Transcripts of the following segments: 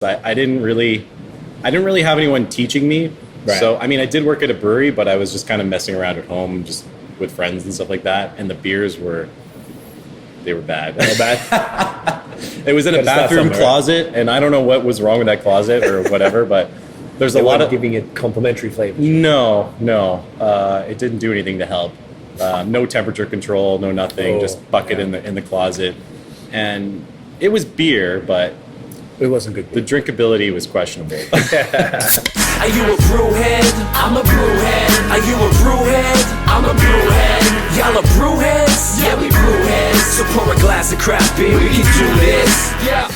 I didn't really have anyone teaching me. Right. So I mean, I did work at a brewery, but I was just kind of messing around at home, just with friends and stuff like that. And the beers were bad. It was in a bathroom closet, and I don't know what was wrong with that closet or whatever, but there's a lot of giving it complimentary flavors. No, it didn't do anything to help. No temperature control, no nothing. Just bucket in the closet, and it was beer, but it wasn't good. The drinkability was questionable. Are you a brewhead? I'm a brewhead. Are you a brewhead? I'm a brewhead. Y'all are brewheads? Yeah, we brewheads. So pour a glass of craft beer, we can do this. Yeah.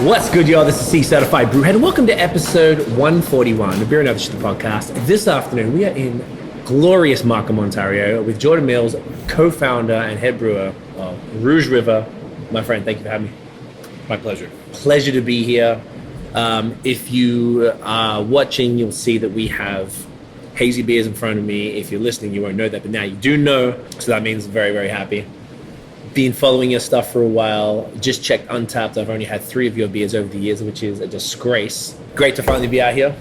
What's good, y'all? This is C Certified Brewhead, and welcome to episode 141 of Beer and Other Shit podcast. This afternoon, we are in glorious Markham, Ontario, with Jordan Mills, co-founder and head brewer of Rouge River. My friend, thank you for having me. My pleasure. Pleasure to be here. If you are watching, you'll see that we have hazy beers in front of me. If you're listening, you won't know that, but now you do know, so that means very, very happy. Been following your stuff for a while. Just checked Untapped. I've only had 3 of your beers over the years, which is a disgrace. Great to finally be out here.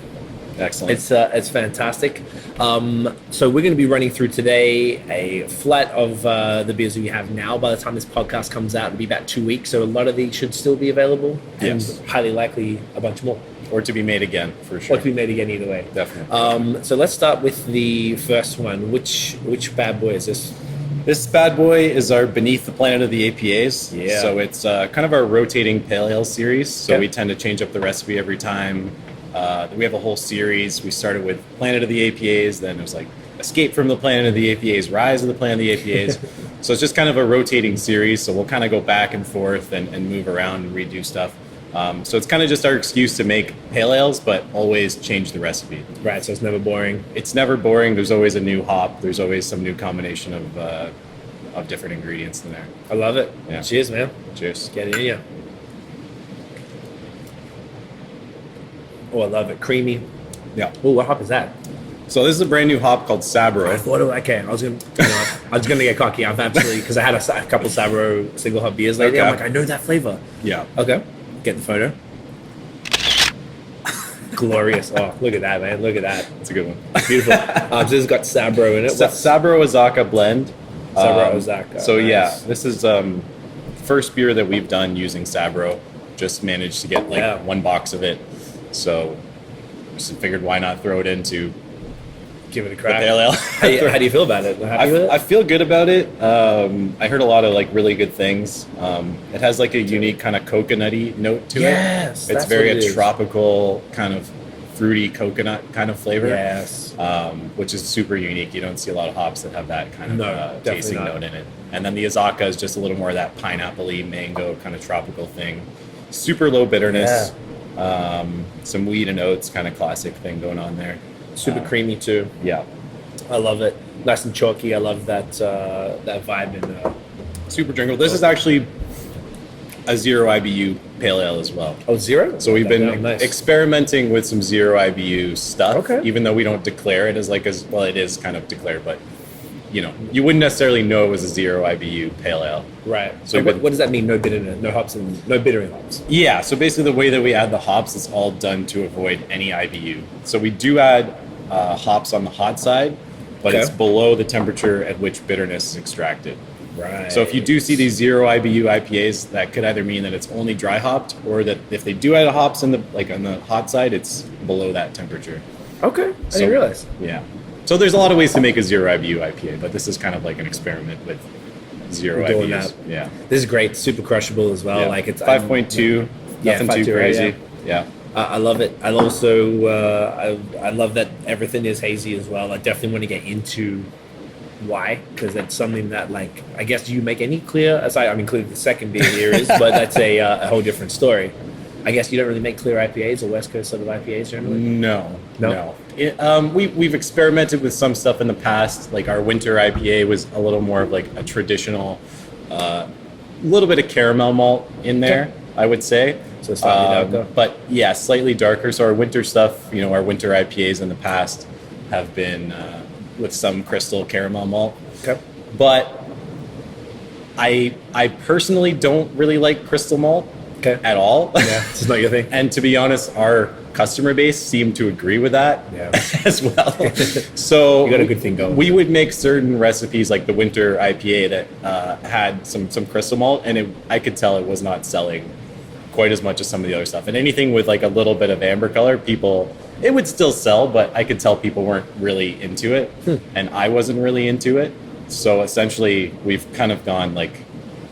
Excellent. It's fantastic. So we're going to be running through today a flat of the beers that we have now. By the time this podcast comes out, it'll be about 2 weeks. So a lot of these should still be available. Yes. And highly likely a bunch more. Or to be made again, for sure. Or to be made again, either way. Definitely. So let's start with the first one. Which bad boy is this? This bad boy is our Beneath the Planet of the APAs. Yeah. So it's kind of our rotating pale ale series. So Okay. we tend to change up the recipe every time. We have a whole series. We started with Planet of the APAs, then it was like Escape from the Planet of the APAs, Rise of the Planet of the APAs. So it's just kind of a rotating series. So we'll kind of go back and forth and move around and redo stuff. So it's kind of just our excuse to make pale ales, but always change the recipe. Right, so it's never boring. It's never boring. There's always a new hop. There's always some new combination of different ingredients in there. I love it. Yeah. Cheers, man. Cheers. Get it in ya. Oh, I love it. Creamy. Yeah. Oh, what hop is that? So this is a brand new hop called Sabro. I thought, okay, I was gonna get cocky. I've absolutely, because I had a couple Sabro single hop beers lately. Okay. I'm like, I know that flavor. Yeah. Okay, get the photo. Glorious. Oh, look at that, man. Look at that. It's a good one. Beautiful. So this has got Sabro in it. Sabro Azaka blend. Sabro Azaka. So nice. yeah, this is first beer that we've done using Sabro. Just managed to get one box of it. So just figured why not throw it into Give it a crack. the pale ale. How do you feel about it? Happy with it? I feel good about it. I heard a lot of like really good things. It has like a unique kind of coconutty note to it. Yes, It's very tropical kind of fruity coconut kind of flavor. Yes. Which is super unique. You don't see a lot of hops that have that kind of tasting not. note in it. And then the Azaka is just a little more of that pineapple-y mango kind of tropical thing. Super low bitterness. Some wheat and oats kind of classic thing going on there. Super creamy too. Yeah. I love it. Nice and chalky. I love that that vibe in Super drinkable. This is actually a 0 IBU pale ale as well. Oh, 0? So we've been nice. experimenting with some 0 IBU stuff. Okay. Even though we don't declare it as well, it is kind of declared, but you know, you wouldn't necessarily know it was a 0 IBU pale ale. Right. So what does that mean? No bitterness, no hops, and no bittering hops. Yeah. So basically, the way that we add the hops is all done to avoid any IBU. So we do add hops on the hot side, but it's below the temperature at which bitterness is extracted. Right. So if you do see these 0 IBU IPAs, that could either mean that it's only dry hopped, or that if they do add hops on the hot side, it's below that temperature. Okay. I didn't realize. Yeah. So there's a lot of ways to make a 0 IBU IPA, but this is kind of like an experiment with 0 Doing IBUs. that. Yeah. This is great. Super crushable as well. Yeah. Like it's 5.2. Yeah, Nothing too 5.2, crazy. Yeah. I love it. I also I love that everything is hazy as well. I definitely want to get into why, because that's something that, like, I guess, do you make any clear, aside, I mean, clearly the second beer here is, but that's a whole different story. I guess you don't really make clear IPAs or West Coast sort of IPAs generally? No. We've experimented with some stuff in the past. Like our winter IPA was a little more of like a traditional, little bit of caramel malt in there, I would say. So slightly darker. But yeah, slightly darker. So our winter stuff, you know, our winter IPAs in the past have been with some crystal caramel malt. Okay. But I personally don't really like crystal malt. Okay. at all. Yeah, it's not your thing. And to be honest, our customer base seemed to agree with that Yeah. as well. So You got a good thing going. We would make certain recipes like the winter IPA that had some crystal malt, and I could tell it was not selling quite as much as some of the other stuff. And anything with like a little bit of amber color, it would still sell, but I could tell people weren't really into it, and I wasn't really into it. So essentially, we've kind of gone like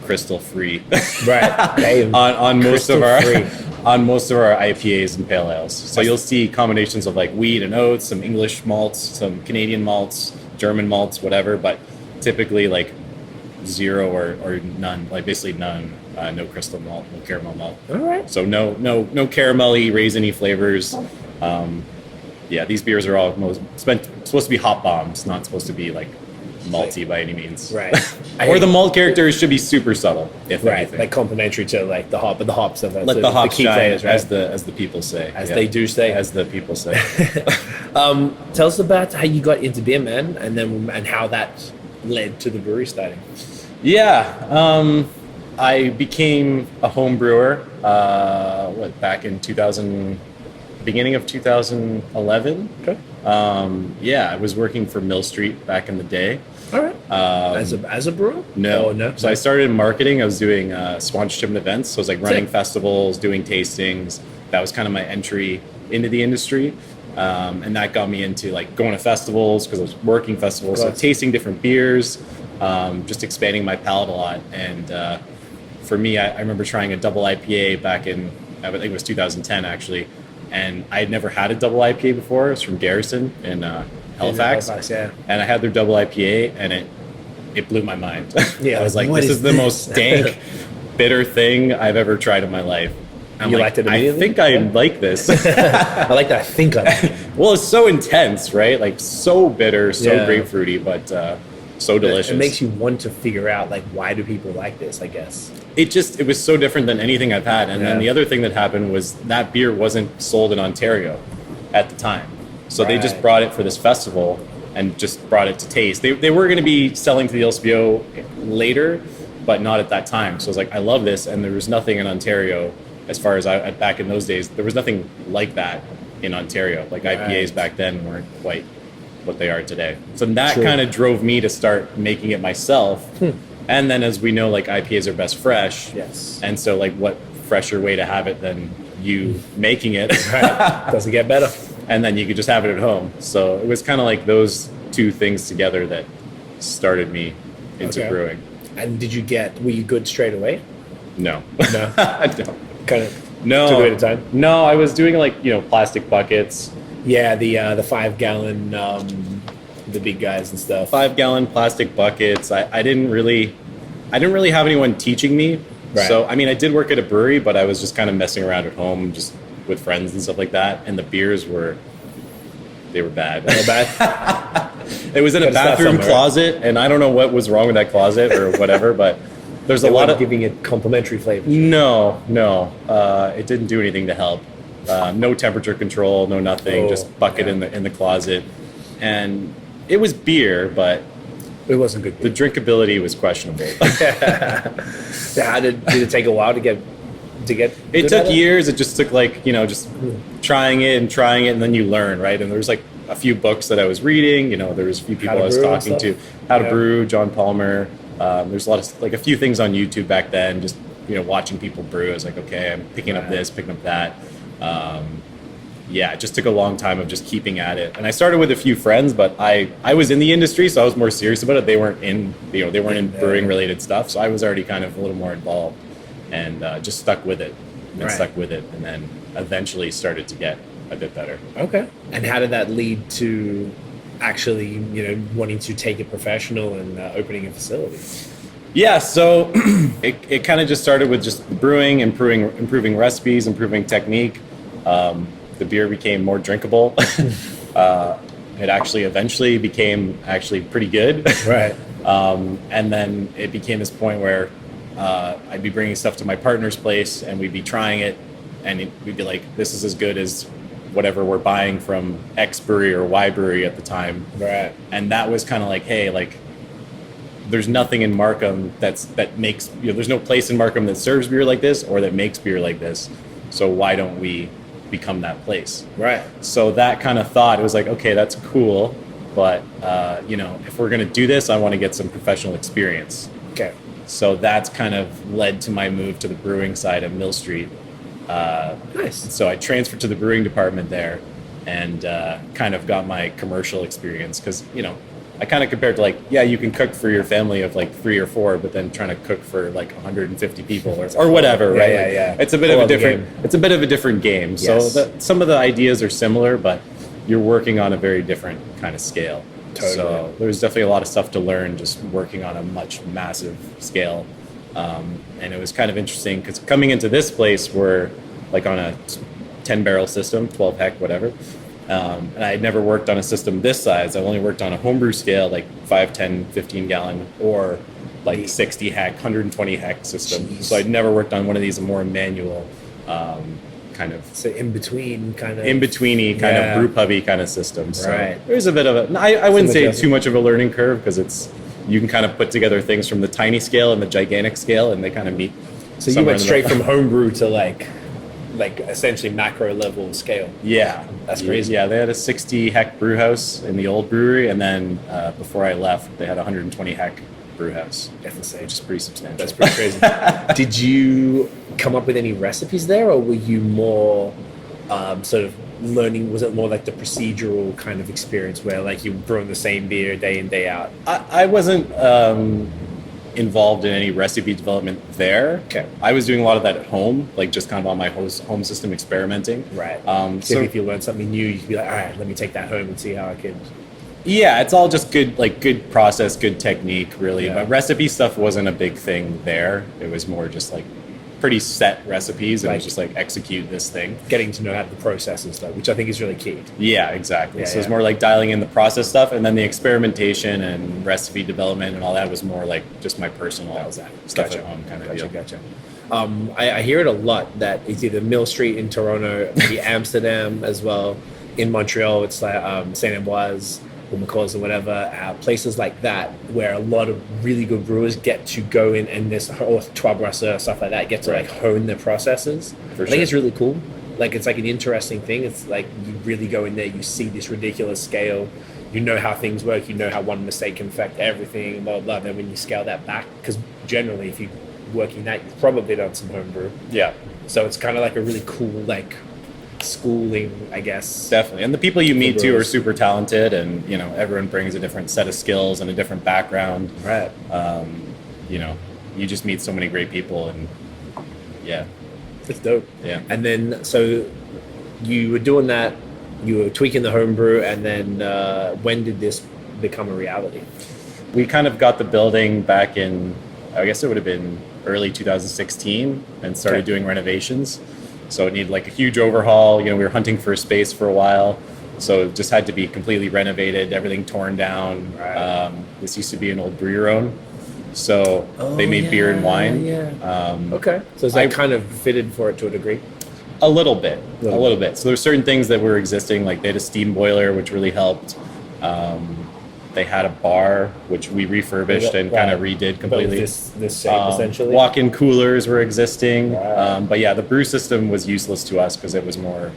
crystal free, Right. on most of our Crystal on most of our IPAs and pale ales. So you'll see combinations of like wheat and oats, some English malts, some Canadian malts, German malts, whatever. But typically like zero or none, like basically none. No crystal malt, no caramel malt. All right. So no caramelly, raisiny flavors. Yeah, these beers are all supposed to be hop bombs, not supposed to be like malty by any means. Right. Or the malt characters should be super subtle, if Right, anything. like complementary to like the hop, but the hops of Let the hops key shine, players, right? as the people say. As they do say. As the people say. Tell us about how you got into beer, man, and how that led to the brewery starting. Yeah, I became a home brewer, back in beginning of 2011. Okay. Yeah, I was working for Mill Street back in the day. All right. As a brewer? No. Oh, no. So I started in marketing. I was doing sponsorship and events. So I was like running Sick. festivals, doing tastings. That was kind of my entry into the industry. And that got me into like going to festivals because I was working festivals. So Right. tasting different beers, just expanding my palate a lot. And for me, I remember trying a double IPA back in, I think it was 2010 actually. And I had never had a double IPA before. It was from Garrison in Halifax. Yeah. And I had their double IPA, and it blew my mind. Yeah, I was like, what this is is the this? most dank, bitter thing I've ever tried in my life. I'm You like, liked it I immediately? think I Yeah. like this. I like that. I think of it. Well, it's so intense, right? Like so bitter, so Yeah. grapefruity, but so delicious. It makes you want to figure out like why do people like this, I guess. It was so different than anything I've had. And then Yeah. the other thing that happened was that beer wasn't sold in Ontario at the time. So they just Right. brought it for this festival and just brought it to taste. They were going to be selling to the LSBO later, but not at that time. So I was like, I love this. And there was nothing in Ontario as far as back in those days, there was nothing like that in Ontario. Like IPAs back then weren't quite what they are today. So that True. kind of drove me to start making it myself. And then as we know, like IPAs are best fresh. Yes. And so like what fresher way to have it than you making it. Right. Does it get better? And then you could just have it at home. So it was kind of like those two things together that started me into Okay. brewing. And were you good straight away? No. No. No. Kind of No. took a bit of time? No, I was doing like, plastic buckets, Yeah, the 5-gallon, the big guys and stuff. 5-gallon plastic buckets. I didn't really have anyone teaching me. Right. So, I mean, I did work at a brewery, but I was just kind of messing around at home, just with friends and stuff like that. And the beers they were bad. bad. It was in a Gotta start bathroom somewhere. closet, and I don't know what was wrong with that closet or whatever, but there's a They lot weren't of giving it complimentary flavors. no. It didn't do anything to help. No temperature control, no nothing. Oh, just bucket yeah. in the closet, and it was beer, but It wasn't good. the drinkability was questionable. How did it take a while to get? It good took at years. It just took like just trying it, and then you learn, right? And there was like a few books that I was reading. There was a few people to I was brew and talking to. stuff. How to Yeah. brew, John Palmer. There's a lot of like a few things on YouTube back then. Just watching people brew. I was like, okay, I'm picking up Right. this, picking up that. Yeah, it just took a long time of just keeping at it. And I started with a few friends, but I was in the industry, so I was more serious about it. They weren't in in brewing related stuff, so I was already kind of a little more involved, and just stuck with it, and then eventually started to get a bit better. Okay. And how did that lead to actually, wanting to take it professional and opening a facility? Yeah, so it kind of just started with just brewing, improving recipes, improving technique. The beer became more drinkable. It actually eventually became pretty good. Right. And then it became this point where I'd be bringing stuff to my partner's place, and we'd be trying it, and we'd be like, this is as good as whatever we're buying from X brewery or Y brewery at the time. Right. And that was kind of like, hey, like, there's nothing in Markham that makes, there's no place in Markham that serves beer like this or that makes beer like this. So why don't we become that place? Right. So that kind of thought, it was like, okay, that's cool, but if we're going to do this, I want to get some professional experience. Okay. So that's kind of led to my move to the brewing side of Mill Street. Nice. So I transferred to the brewing department there and kind of got my commercial experience because, I kind of compared to like, yeah, you can cook for your family of like 3 or 4, but then trying to cook for like 150 people or whatever, right? Yeah, yeah. It's a bit of a different game. Yes. So some of the ideas are similar, but you're working on a very different kind of scale. Totally. So there's definitely a lot of stuff to learn just working on a much massive scale. And it was kind of interesting because coming into this place, we're like on a 10 barrel system, 12 heck, whatever. And I had never worked on a system this size. I've only worked on a homebrew scale, like 5, 10, 15 gallon, or like 60 heck, 120 heck system. Jeez. So I'd never worked on one of these more manual kind of. So in-betweeny kind of brew pubby kind of system. So Right. there's a bit of I wouldn't say adjustment. too much of a learning curve because you can kind of put together things from the tiny scale and the gigantic scale and they kind of meet. So you somewhere went in the straight middle. from homebrew to like essentially macro level scale. Yeah. That's crazy. Yeah, they had a 60 heck brew house in the old brewery, and then before I left, they had a 120 heck brew house. Definitely. Which is pretty substantial. That's pretty crazy. Did you come up with any recipes there, or were you more sort of learning? Was it more like the procedural kind of experience where like you're brewing the same beer day in, day out? I wasn't involved in any recipe development there. Okay. I was doing a lot of that at home, like just kind of on my home system experimenting. Right. So So if you learn something new, you could be like, all right, let me take that home and see how I could. yeah, it's all just good process, good technique, really. Yeah. But recipe stuff wasn't a big thing there. It was more just like pretty set recipes, and it was just like execute this thing. Getting to know how the process and stuff, which I think is really key. Yeah, exactly. Yeah, So it's yeah. more like dialing in the process stuff, and then the experimentation and recipe development and all that was more like just my personal stuff Gotcha. at home kind of deal. Gotcha. I hear it a lot that it's either Mill Street in Toronto, maybe Amsterdam as well. In Montreal, it's like Saint Ambroise or McCaw's or whatever, places like that where a lot of really good brewers get to go in and this or Trois Brasseurs, stuff like that, get to like hone their processes. I think it's really cool. Like it's like an interesting thing. It's like you really go in there, you see this ridiculous scale, you know how things work, you know how one mistake can affect everything, blah, blah. Then when you scale that back, because generally if you're working that, you've probably done some homebrew. Yeah, So it's kind of like a really cool like schooling, I guess. definitely. And the people you meet too are brewers. super talented, and everyone brings a different set of skills and a different background. Right. You just meet so many great people, and yeah. It's dope. Yeah. And then, so you were doing that, you were tweaking the homebrew, and then when did this become a reality? We kind of got the building back in, I guess it would have been early 2016, and started Okay. doing renovations. So it needed like a huge overhaul. We were hunting for a space for a while. So it just had to be completely renovated, everything torn down. Right. This used to be an old brewer own. So they made beer and wine. Yeah. Okay. So it's like kind of fitted for it to a degree? A little bit. So there's certain things that were existing, like they had a steam boiler, which really helped. They had a bar, which we refurbished and kind of redid completely. But this same essentially? Walk-in coolers were existing. Wow. But yeah, the brew system was useless to us because it was more,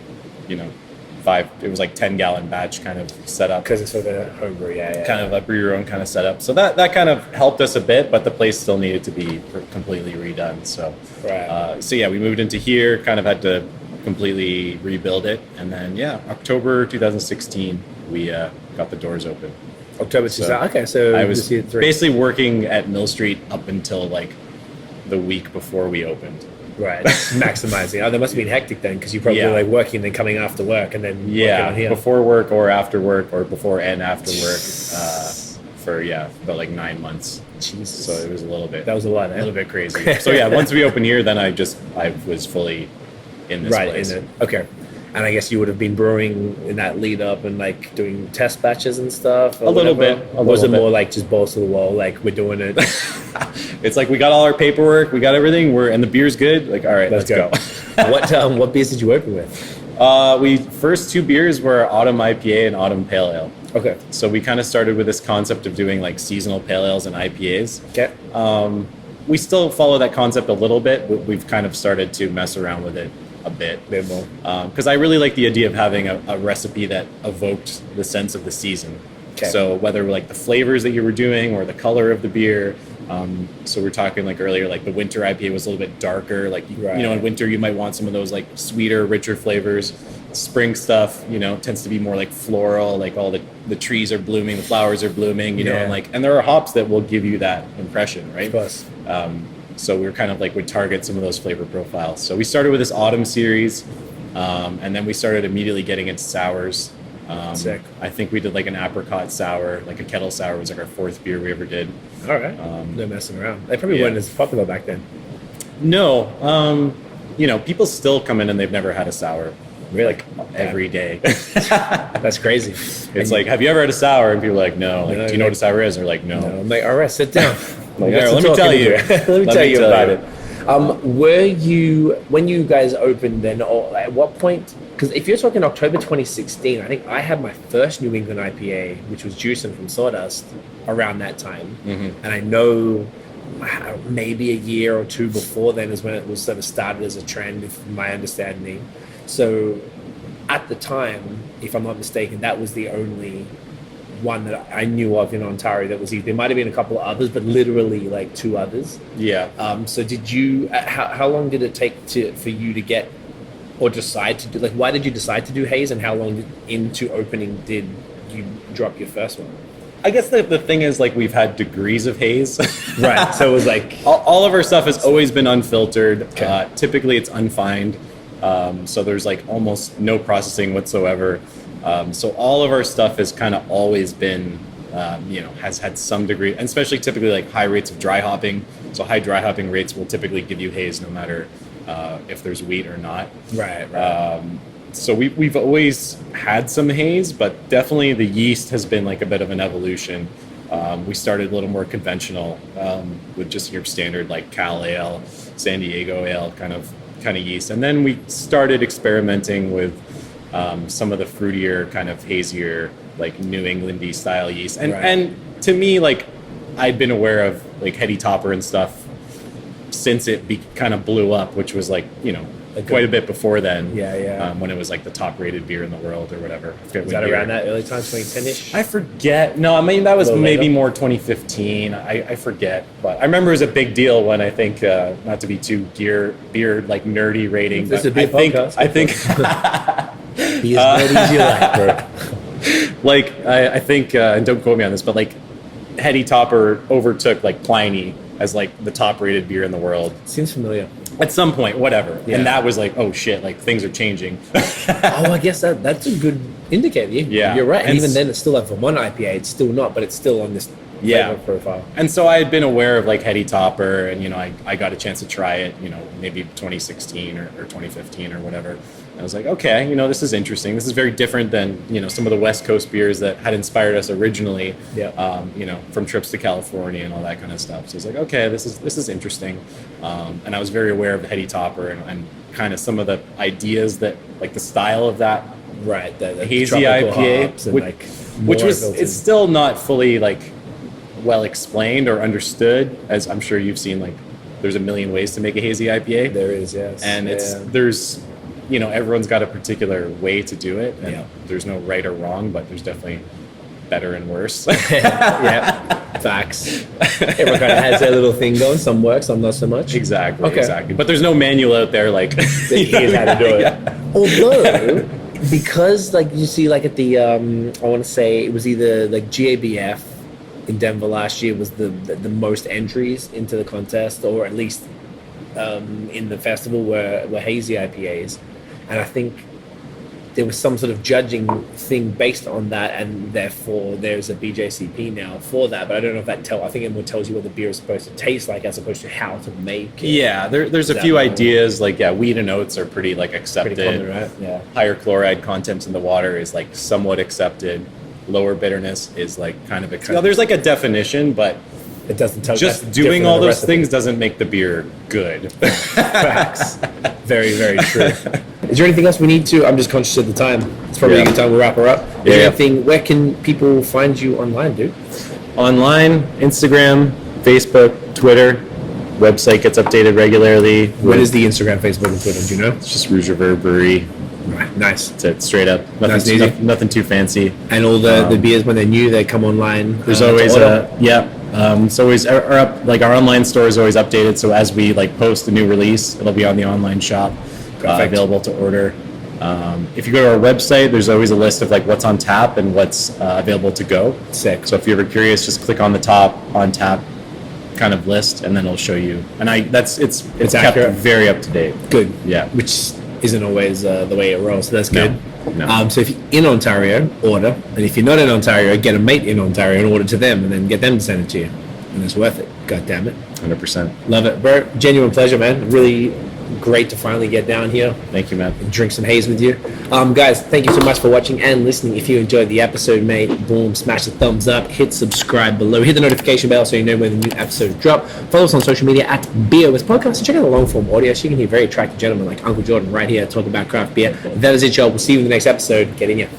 it was like 10-gallon batch kind of setup. Because it's for the homebrew, yeah. Kind of a brew your own kind of setup. So that kind of helped us a bit, but the place still needed to be completely redone. So, Right. so yeah, we moved into here, kind of had to completely rebuild it. And then, October 2016, we got the doors open. October 2000. Okay, so I was this year 3. basically working at Mill Street up until like the week before we opened. Right, maximizing. Oh, that must have been hectic then, because you probably were like working and then coming after work and then working on here. Before work or after work or before and after work for about like 9 months. Jesus. So it was a little bit. That was a lot, A little bit crazy. So yeah, once we opened here, then I was fully in this place. In it. Okay. And I guess you would have been brewing in that lead up and like doing test batches and stuff. A little bit. Or was it more like just balls to the wall, like we're doing it? It's like we got all our paperwork, we got everything, and the beer's good. Like, all right, let's go. What beers did you open with? We first two beers were Autumn IPA and Autumn Pale Ale. Okay. So we kind of started with this concept of doing like seasonal pale ales and IPAs. Okay. We still follow that concept a little bit, but we've kind of started to mess around with it a bit more. Because I really like the idea of having a recipe that evoked the sense of the season. Okay. So whether like the flavors that you were doing or the color of the beer. So we're talking like earlier, like the winter IPA was a little bit darker. Like, you know, in winter you might want some of those like sweeter, richer flavors. Spring stuff, you know, tends to be more like floral, like all the trees are blooming, the flowers are blooming, you know, and there are hops that will give you that impression, right? Of course. So we're kind of like would target some of those flavor profiles. So we started with this autumn series, and then we started immediately getting into sours. Sick. I think we did like an apricot sour, like a kettle sour was like our fourth beer we ever did. All right. No messing around. They probably weren't as popular back then. No. You know, people still come in and they've never had a sour. Really? Like every day. That's crazy. It's like, have you ever had a sour? And people are like, no. Like, do you know what a sour is? And they're like, no. I'm like, all right, sit down. Like, all right, let me tell you. Let me tell you about it. Were you, when you guys opened then, or at what point, because if you're talking October 2016, I think I had my first New England IPA, which was Juicin' from Sawdust, around that time. Mm-hmm. And I know maybe a year or two before then is when it was sort of started as a trend, if my understanding. So at the time, if I'm not mistaken, that was the only one that I knew of in Ontario that was, there might have been a couple of others, but literally like two others. Yeah. So did you, how long did it take for you to get or decide to do, like, why did you decide to do Haze, and how long into opening did you drop your first one? I guess the thing is, like, we've had degrees of haze. Right. So it was like all of our stuff has always been unfiltered. Okay. Typically it's unfined. So there's like almost no processing whatsoever. So all of our stuff has kind of always been, you know, has had some degree, and especially typically like high rates of dry hopping. So high dry hopping rates will typically give you haze no matter if there's wheat or not. Right. So we've always had some haze, but definitely the yeast has been like a bit of an evolution. We started a little more conventional with just your standard like Cal Ale, San Diego Ale kind of yeast, and then we started experimenting with some of the fruitier, kind of hazier, like New Englandy style yeast. And to me, like, I'd been aware of like Heady Topper and stuff since it kind of blew up, which was like, you know, quite a bit before then. When it was like the top rated beer in the world or whatever. Was that around that early time, 2010-ish? I forget. No, I mean, that was maybe later. more 2015. I forget. But I remember it was a big deal when I think, not to be too beer like nerdy rating. This is a big podcast. I think be as nerdy as you like, bro. Like, I think, and don't quote me on this, but like Heady Topper overtook like Pliny as like the top rated beer in the world. Seems familiar. At some point, whatever. Yeah. And that was like, oh shit, like things are changing. I guess that's a good indicator. Yeah. You're right. And even then, it's still like from one IPA, it's still not, but it's still on this flavor profile. And so I had been aware of like Heady Topper, and, you know, I got a chance to try it, you know, maybe 2016 or 2015 or whatever. And I was like, okay, you know, this is interesting. This is very different than, you know, some of the West Coast beers that had inspired us originally, you know, from trips to California and all that kind of stuff. So I was like, okay, this is interesting. And I was very aware of the Heady Topper and kind of some of the ideas that, like the style of that, right, the hazy IPA, which was, it's still not fully like well explained or understood, as I'm sure you've seen. Like, there's a million ways to make a hazy IPA. There is, yes. And there's, you know, everyone's got a particular way to do it, and there's no right or wrong, but there's definitely better and worse. Facts. Everyone kind of has their little thing going. Some work, some not so much. Exactly. But there's no manual out there like here's how to do it. Although, because like you see, like at the I want to say it was either like GABF in Denver last year was the most entries into the contest, or at least in the festival were hazy IPAs, and I think there was some sort of judging thing based on that, and therefore there's a BJCP now for that. But I don't know if that I think it more tells you what the beer is supposed to taste like as opposed to how to make it. Yeah, there's a few ideas, like wheat and oats are pretty like accepted. Pretty common, right? Yeah. Higher chloride content in the water is like somewhat accepted. Lower bitterness is like kind of accepted. There's like a definition, but it doesn't tell you. Just doing all those things doesn't make the beer good. Facts. Very, very true. Is there anything else we need to? I'm just conscious of the time. It's probably a good time to wrap her up. Is there anything? Where can people find you online, dude? Online, Instagram, Facebook, Twitter. Website gets updated regularly. What is the Instagram, Facebook, and Twitter? Do you know? It's just Rouge River Brewery. Right. Nice. That's it, straight up. Nice and easy. Nothing too fancy. And all the beers, when they're new, they come online. There's always it's always our online store is always updated. So as we like post a new release, it'll be on the online shop, available to order. If you go to our website, there's always a list of like what's on tap and what's available to go. Sick. So if you're ever curious, just click on the top on tap kind of list, and then it'll show you. And it's kept accurate. very up to date. Good. Yeah. Which isn't always the way it rolls. So that's good. No. So if you're in Ontario, order. And if you're not in Ontario, get a mate in Ontario and order to them, and then get them to send it to you. And it's worth it. God damn it. 100%. Love it, bro. Genuine pleasure, man. Really great to finally get down here. Thank you, man. And drink some haze with you. Guys, thank you so much for watching and listening. If you enjoyed the episode, mate, boom, smash the thumbs up, hit subscribe below, hit the notification bell so you know when the new episodes drop. Follow us on social media at BAOS Podcast, and check out the long form audio so you can hear very attractive gentlemen like Uncle Jordan right here talk about craft beer. That is it, y'all. We'll see you in the next episode. Get in here.